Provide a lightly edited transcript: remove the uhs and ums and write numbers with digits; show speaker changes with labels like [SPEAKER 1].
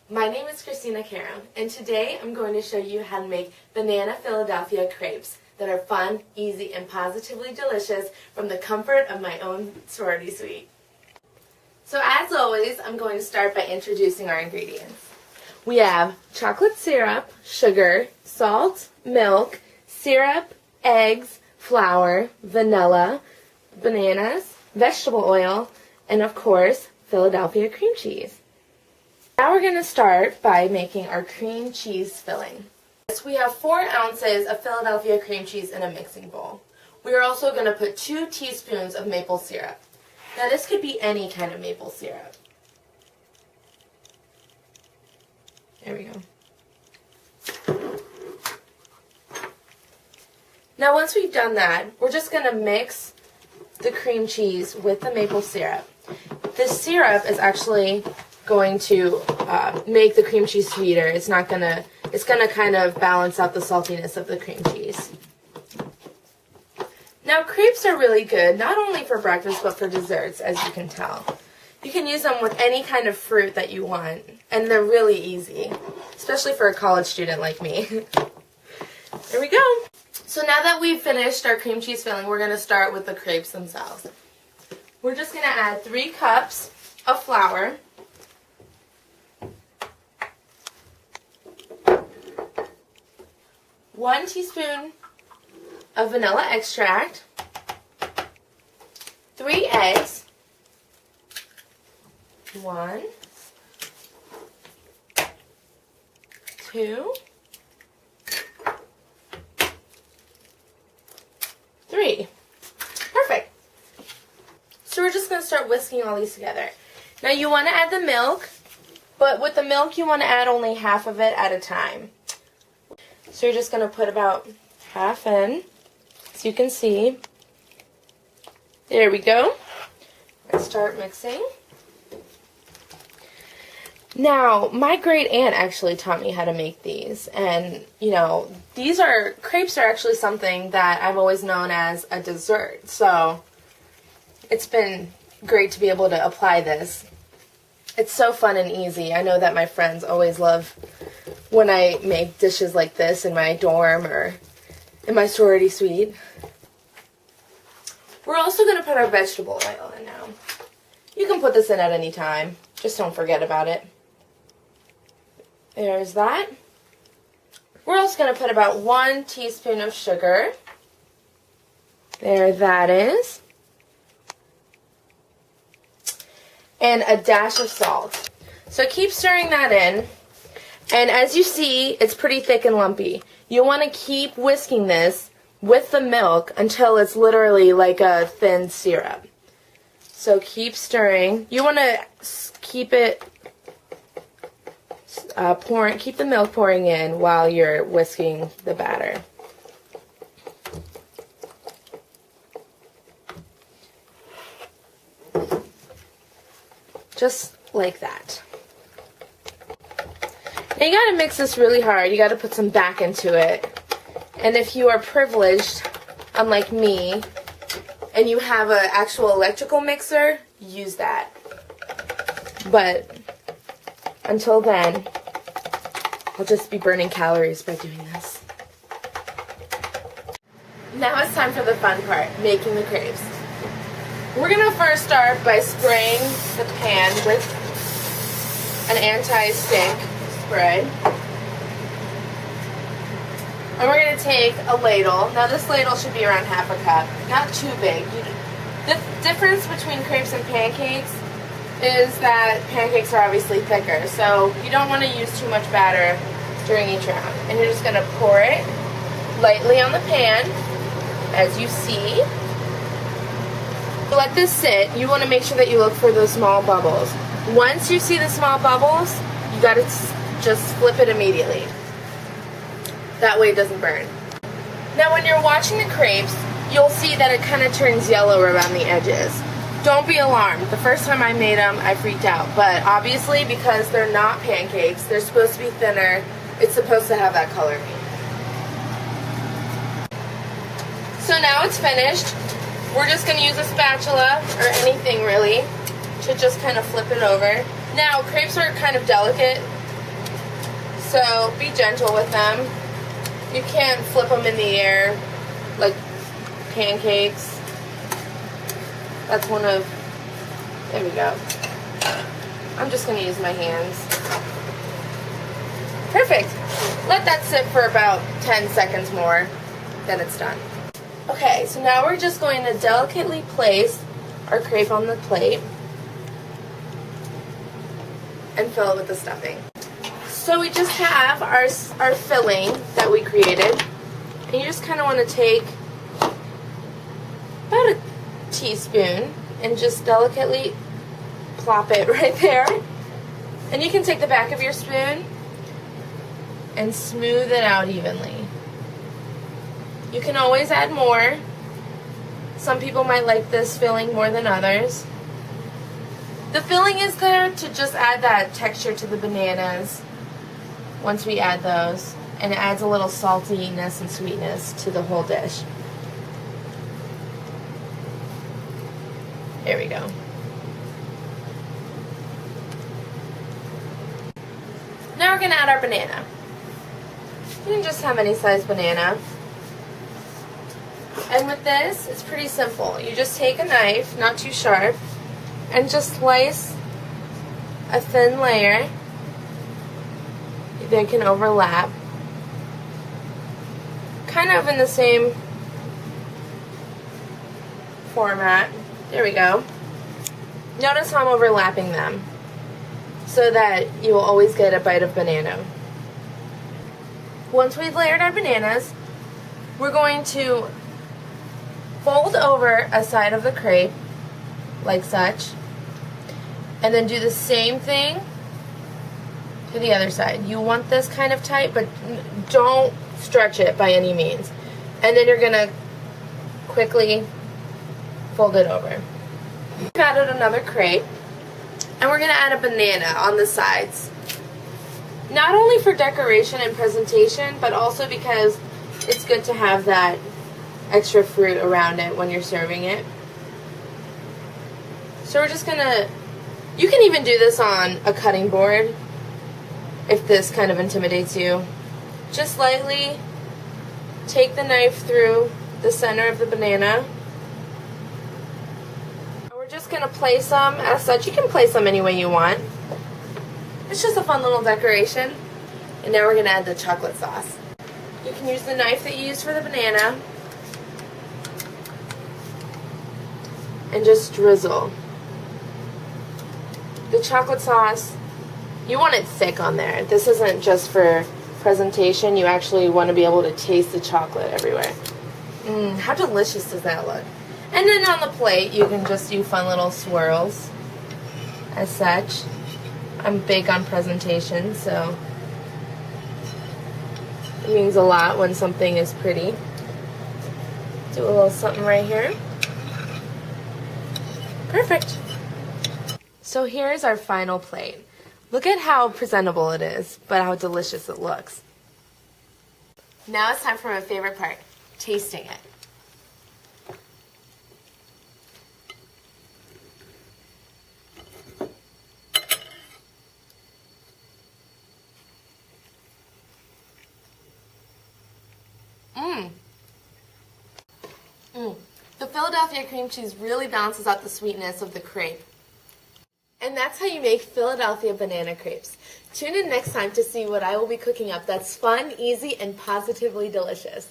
[SPEAKER 1] My name is Christina, and today I'm going to show you how to make banana Philadelphia crepes that are fun, easy, and positively delicious from the comfort of my own sorority suite. So as always, I'm going to start by introducing our ingredients. We have chocolate syrup, sugar, salt, milk, syrup, eggs, flour, vanilla, bananas, vegetable oil, and of course, Philadelphia cream cheese. Now we're going to start by making our cream cheese filling. We have 4 ounces of Philadelphia cream cheese in a mixing bowl. We are also going to put 2 teaspoons of maple syrup. Now this could be any kind of maple syrup. There we go. Now once we've done that, we're just going to mix the cream cheese with the maple syrup. This syrup is actually going to make the cream cheese sweeter. It's gonna kind of balance out the saltiness of the cream cheese. Now crepes are really good, not only for breakfast but for desserts, as you can tell. You can use them with any kind of fruit that you want, and they're really easy, especially for a college student like me. There we go. So now that we've finished our cream cheese filling, we're gonna start with the crepes themselves. We're just gonna add 3 cups of flour, 1 teaspoon of vanilla extract, 3 eggs, 1, 2, 3. Perfect. So we're just going to start whisking all these together. Now you want to add the milk, but with the milk you want to add only half of it at a time. So you're just going to put about half in, so you can see. There we go. Let's start mixing. Now, my great aunt actually taught me how to make these, and crepes are actually something that I've always known as a dessert, so it's been great to be able to apply this. It's so fun and easy. I know that my friends always love when I make dishes like this in my dorm or in my sorority suite. We're also going to put our vegetable oil in now. You can put this in at any time. Just don't forget about it. There's that. We're also going to put about 1 teaspoon of sugar. There that is. And a dash of salt. So keep stirring that in. And as you see, it's pretty thick and lumpy. You want to keep whisking this with the milk until it's literally like a thin syrup. So keep stirring. You want to keep it keep the milk pouring in while you're whisking the batter. Just like that. Now you gotta mix this really hard. You gotta put some back into it. And if you are privileged, unlike me, and you have an actual electrical mixer, use that. But until then, I'll just be burning calories by doing this. Now it's time for the fun part, making the crepes. We're gonna first start by spraying the pan with an anti-stink spray. And we're going to take a ladle. Now this ladle should be around half a cup, not too big. The difference between crepes and pancakes is that pancakes are obviously thicker, so you don't want to use too much batter during each round. And you're just going to pour it lightly on the pan, as you see. Let this sit. You want to make sure that you look for those small bubbles. Once you see the small bubbles, you got to just flip it immediately. That way it doesn't burn. Now when you're watching the crepes, you'll see that it kind of turns yellow around the edges. Don't be alarmed. The first time I made them, I freaked out. But obviously, because they're not pancakes, they're supposed to be thinner, it's supposed to have that color. So now it's finished. We're just going to use a spatula, or anything really, to just kind of flip it over. Now, crepes are kind of delicate, So be gentle with them. You can't flip them in the air like pancakes. That's one of, there we go. I'm just going to use my hands. Perfect. Let that sit for about 10 seconds more, then it's done. Okay, so now we're just going to delicately place our crepe on the plate and fill it with the stuffing. So we just have our filling that we created, and you just kind of want to take about a teaspoon and just delicately plop it right there. And you can take the back of your spoon and smooth it out evenly. You can always add more. Some people might like this filling more than others. The filling is there to just add that texture to the bananas once we add those, and it adds a little saltiness and sweetness to the whole dish. There we go. Now we're going to add our banana. You can just have any size banana. And with this, it's pretty simple. You just take a knife, not too sharp, and just slice a thin layer. They can overlap. Kind of in the same format. There we go. Notice how I'm overlapping them so that you will always get a bite of banana. Once we've layered our bananas, we're going to fold over a side of the crepe like such, and then do the same thing to the other side. You want this kind of tight, but don't stretch it by any means. And then you're going to quickly fold it over. We've added another crepe, and we're going to add a banana on the sides. Not only for decoration and presentation, but also because it's good to have that extra fruit around it when you're serving it. So we're just going to, you can even do this on a cutting board if this kind of intimidates you. Just lightly take the knife through the center of the banana. We're just going to place them as such. You can place them any way you want. It's just a fun little decoration. And now we're going to add the chocolate sauce. You can use the knife that you used for the banana and just drizzle. The chocolate sauce, you want it thick on there. This isn't just for presentation. You actually want to be able to taste the chocolate everywhere. How delicious does that look? And then on the plate, you can just do fun little swirls as such. I'm big on presentation, so it means a lot when something is pretty. Do a little something right here. Perfect. So here's our final plate. Look at how presentable it is, but how delicious it looks. Now it's time for my favorite part, tasting it. The Philadelphia cream cheese really balances out the sweetness of the crepe. And that's how you make Philadelphia banana crepes. Tune in next time to see what I will be cooking up that's fun, easy, and positively delicious.